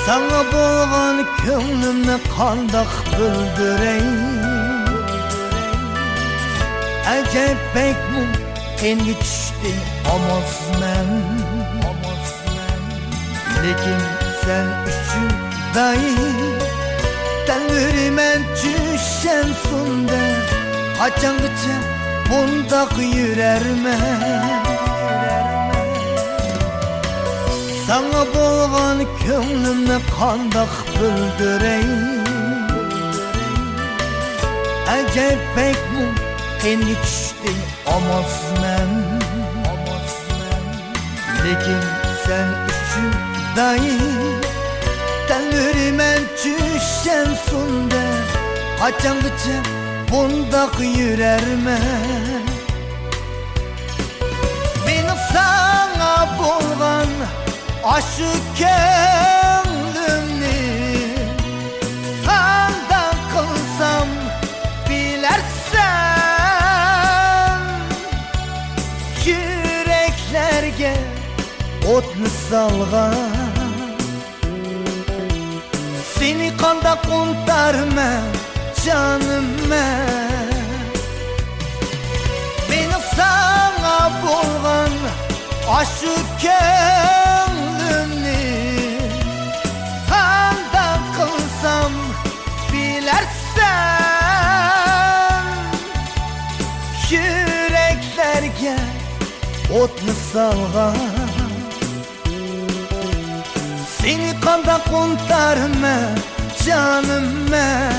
Sana bolgan köңlümni qandaq bildireyim. Acayip mumkinga tushdi omonsizman. Lekin sen uchun daim tanluriman tushsam sunda. Qachongacha bundaq yurarman? Sana bolgan köңlümni qandaq bildireyim. Acayip mumkinga tushdi omonsizman. Lekin sen uchun daim tanluriman tushsam sunda. Qachongacha bundaq yurarman? Meni sana bolgan aşı köңlümni qanday qilsam bilersen. Yüreklerge o'tni salgan, seni qanday unutarman canım men. Meni sana bolgan aşı köңlümni qanday qilsam bilersen. Yüreklerge o'tni salgan, seni qanday unutarman canım men.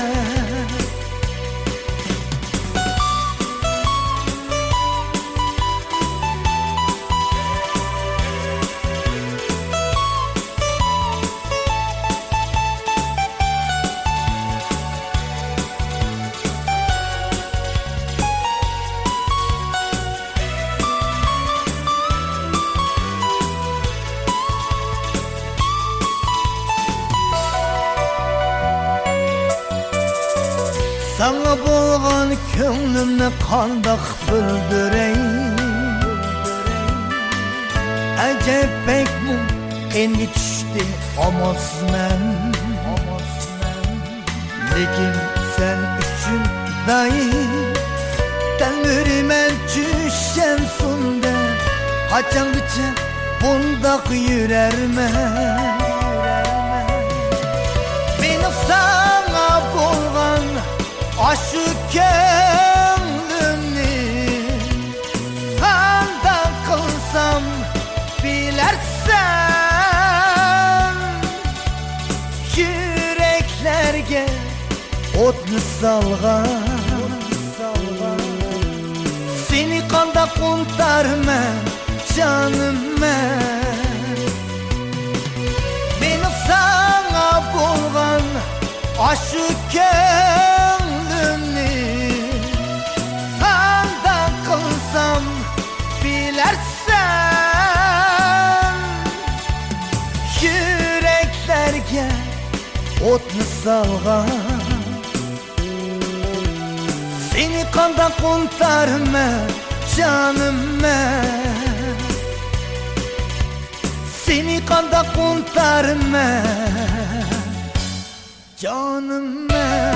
Sana bolgan köңlümni qandaq bildireyim. Acayip mumkinga tushdi omonsizman. Lekin sen uchun daim tanluriman tushsam sunda. Qachongacha bundaq yurarman? Meni sana bolgan aşı köңlümni qanday qilsam bilersen. Yüreklerge o'tni salgan, seni qanday unutarman canım men. Meni sana bolgan aşı köңlümni qanday qilsam bilersen. Yüreklerge o'tni salgan, seni qanday unutarman canım men. Seni qanday unutarman canım men.